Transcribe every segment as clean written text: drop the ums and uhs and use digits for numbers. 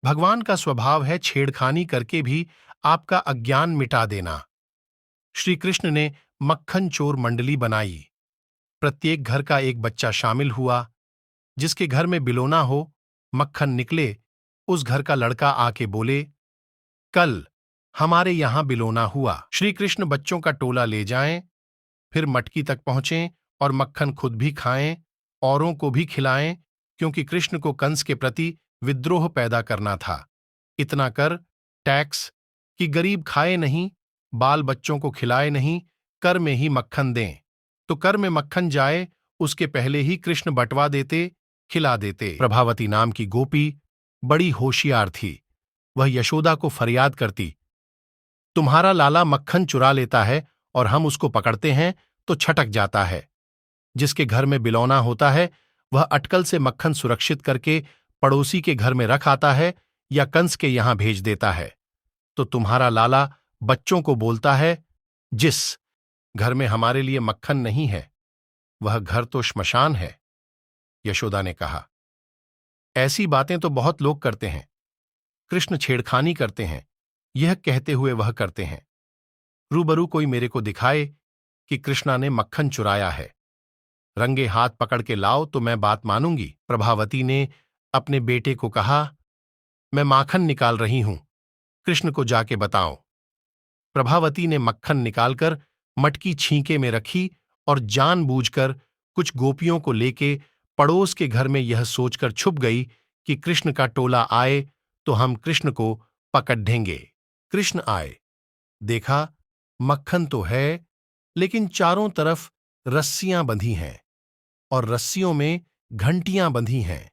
भगवान का स्वभाव है छेड़खानी करके भी आपका अज्ञान मिटा देना। श्री कृष्ण ने मक्खन चोर मंडली बनाई। प्रत्येक घर का एक बच्चा शामिल हुआ। जिसके घर में बिलोना हो, मक्खन निकले, उस घर का लड़का आके बोले, कल हमारे यहां बिलोना हुआ। श्री कृष्ण बच्चों का टोला ले जाएं, फिर मटकी तक पहुंचें और मक्खन खुद भी खाएं, औरों को भी खिलाएं, क्योंकि कृष्ण को कंस के प्रति विद्रोह पैदा करना था। इतना कर टैक्स कि गरीब खाए नहीं, बाल बच्चों को खिलाए नहीं, कर में ही मक्खन दें। तो कर में मक्खन जाए उसके पहले ही कृष्ण बंटवा देते, खिला देते। प्रभावती नाम की गोपी बड़ी होशियार थी। वह यशोदा को फरियाद करती, तुम्हारा लाला मक्खन चुरा लेता है और हम उसको पकड़ते हैं तो छटक जाता है। जिसके घर में बिलौना होता है वह अटकल से मक्खन सुरक्षित करके पड़ोसी के घर में रख आता है या कंस के यहां भेज देता है। तो तुम्हारा लाला बच्चों को बोलता है, जिस घर में हमारे लिए मक्खन नहीं है वह घर तो श्मशान है। यशोदा ने कहा, ऐसी बातें तो बहुत लोग करते हैं। कृष्ण छेड़खानी करते हैं, यह कहते हुए वह करते हैं। रूबरू कोई मेरे को दिखाए कि कृष्णा ने मक्खन चुराया है, रंगे हाथ पकड़ के लाओ तो मैं बात मानूंगी। प्रभावती ने अपने बेटे को कहा, मैं माखन निकाल रही हूं, कृष्ण को जाके बताओ। प्रभावती ने मक्खन निकालकर मटकी छींके में रखी और जानबूझकर कुछ गोपियों को लेके पड़ोस के घर में यह सोचकर छुप गई कि कृष्ण का टोला आए तो हम कृष्ण को पकड़ ढेंगे। कृष्ण आए, देखा मक्खन तो है, लेकिन चारों तरफ रस्सियां बंधी हैं और रस्सियों में घंटियां बंधी हैं।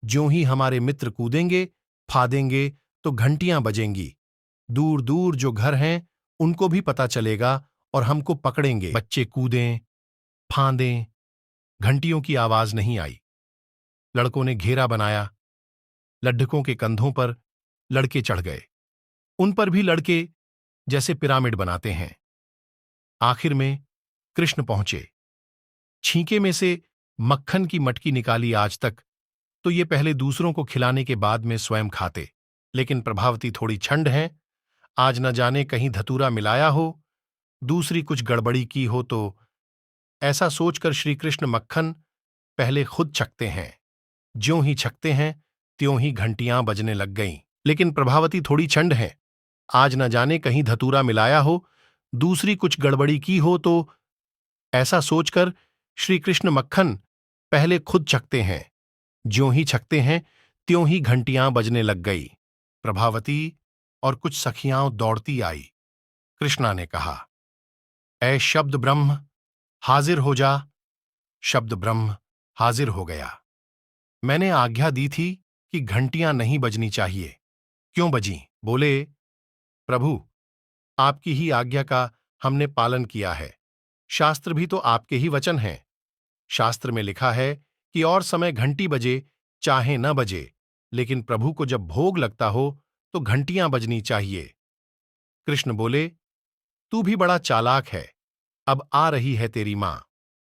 ज्यों ही हमारे मित्र कूदेंगे, फादेंगे तो घंटियां बजेंगी। दूर दूर जो घर हैं उनको भी पता चलेगा और हमको पकड़ेंगे। बच्चे कूदें, फांदें, घंटियों की आवाज नहीं आई। लड़कों ने घेरा बनाया। लड्ढकों के कंधों पर लड़के चढ़ गए। उन पर भी लड़के जैसे पिरामिड बनाते हैं। आखिर में कृष्ण पहुंचे। छींके में से मक्खन की मटकी निकाली। आज तक तो ये पहले दूसरों को खिलाने के बाद में स्वयं खाते, लेकिन प्रभावती थोड़ी छंड हैं। आज न जाने कहीं धतूरा मिलाया हो, दूसरी कुछ गड़बड़ी की हो। तो ऐसा सोचकर श्री कृष्ण मक्खन पहले खुद छकते हैं। ज्यों ही छकते हैं त्यों ही घंटियां बजने लग गईं। लेकिन प्रभावती थोड़ी छंड है। आज न जाने कहीं धतूरा मिलाया हो, दूसरी कुछ गड़बड़ी की हो। तो ऐसा सोचकर श्री कृष्ण मक्खन पहले खुद छकते हैं। ज्यों ही छकते हैं त्यों ही घंटियां बजने लग गई। प्रभावती और कुछ सखियां दौड़ती आई। कृष्णा ने कहा, ऐ शब्द ब्रह्म हाजिर हो जा। शब्द ब्रह्म हाजिर हो गया। मैंने आज्ञा दी थी कि घंटियां नहीं बजनी चाहिए, क्यों बजीं? बोले, प्रभु आपकी ही आज्ञा का हमने पालन किया है। शास्त्र भी तो आपके ही वचन हैं। शास्त्र में लिखा है कि और समय घंटी बजे चाहे न बजे, लेकिन प्रभु को जब भोग लगता हो तो घंटियां बजनी चाहिए। कृष्ण बोले, तू भी बड़ा चालाक है, अब आ रही है तेरी मां।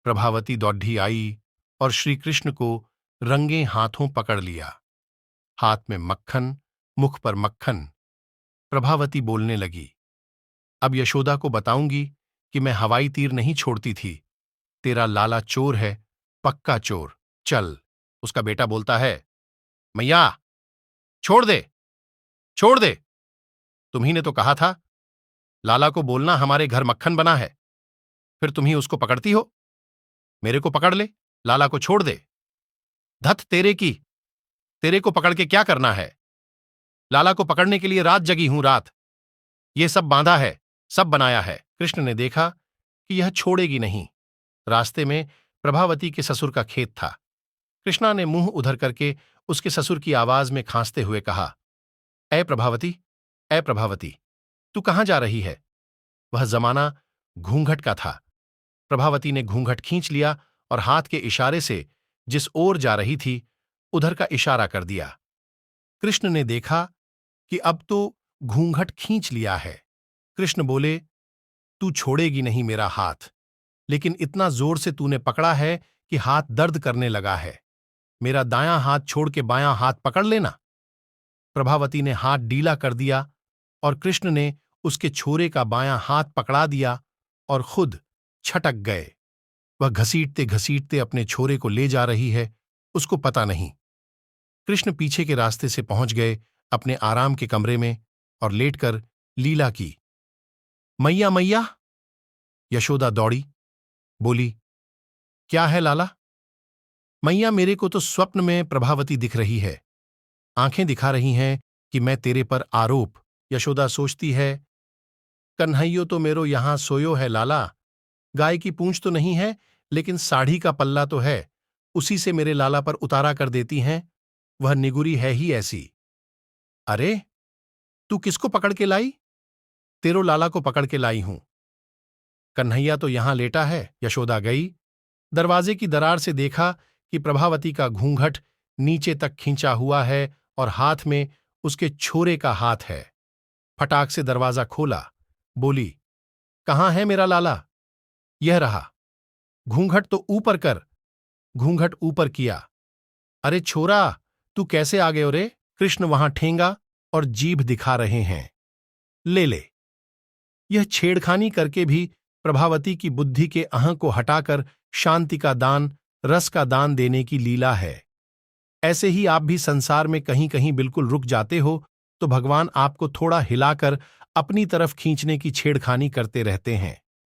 प्रभावती दौड़ी आई और श्री कृष्ण को रंगे हाथों पकड़ लिया। हाथ में मक्खन, मुख पर मक्खन। प्रभावती बोलने लगी, अब यशोदा को बताऊंगी कि मैं हवाई तीर नहीं छोड़ती थी। तेरा लाला चोर है, पक्का चोर। चल। उसका बेटा बोलता है, मैया छोड़ दे, छोड़ दे। तुम्ही ने तो कहा था लाला को बोलना हमारे घर मक्खन बना है, फिर तुम ही उसको पकड़ती हो। मेरे को पकड़ ले, लाला को छोड़ दे। धत तेरे की, तेरे को पकड़ के क्या करना है? लाला को पकड़ने के लिए रात जगी हूं, रात। ये सब बांधा है, सब बनाया है। कृष्ण ने देखा कि यह छोड़ेगी नहीं। रास्ते में प्रभावती के ससुर का खेत था। कृष्णा ने मुंह उधर करके उसके ससुर की आवाज में खांसते हुए कहा, ऐ प्रभावती, ऐ प्रभावती, तू कहां जा रही है? वह जमाना घूंघट का था। प्रभावती ने घूंघट खींच लिया और हाथ के इशारे से जिस ओर जा रही थी उधर का इशारा कर दिया। कृष्ण ने देखा कि अब तो घूंघट खींच लिया है। कृष्ण बोले, तू छोड़ेगी नहीं मेरा हाथ, लेकिन इतना जोर से तूने पकड़ा है कि हाथ दर्द करने लगा है। मेरा दायां हाथ छोड़ के बायां हाथ पकड़ लेना। प्रभावती ने हाथ ढीला कर दिया और कृष्ण ने उसके छोरे का बायां हाथ पकड़ा दिया और खुद छटक गए। वह घसीटते घसीटते अपने छोरे को ले जा रही है, उसको पता नहीं। कृष्ण पीछे के रास्ते से पहुंच गए अपने आराम के कमरे में और लेटकर लीला की। मैया मैया! यशोदा दौड़ी, बोली, क्या है लाला? मैया, मेरे को तो स्वप्न में प्रभावती दिख रही है, आंखें दिखा रही हैं कि मैं तेरे पर आरोप। यशोदा सोचती है, कन्हैयो तो मेरो यहां सोयो है लाला, गाय की पूंछ तो नहीं है लेकिन साड़ी का पल्ला तो है, उसी से मेरे लाला पर उतारा कर देती हैं, वह निगुरी है ही ऐसी। अरे, तू किसको पकड़ के लाई? तेरो लाला को पकड़ के लाई हूं। कन्हैया तो यहां लेटा है। यशोदा गई, दरवाजे की दरार से देखा कि प्रभावती का घूंघट नीचे तक खींचा हुआ है और हाथ में उसके छोरे का हाथ है। फटाक से दरवाजा खोला, बोली, कहाँ है मेरा लाला? यह रहा। घूंघट तो ऊपर कर। घूंघट ऊपर किया। अरे छोरा, तू कैसे आ गयो रे? कृष्ण वहां ठेंगा और जीभ दिखा रहे हैं। ले ले। यह छेड़खानी करके भी प्रभावती की बुद्धि के अहं को हटाकर शांति का दान, रस का दान देने की लीला है। ऐसे ही आप भी संसार में कहीं कहीं बिल्कुल रुक जाते हो तो भगवान आपको थोड़ा हिलाकर अपनी तरफ खींचने की छेड़खानी करते रहते हैं।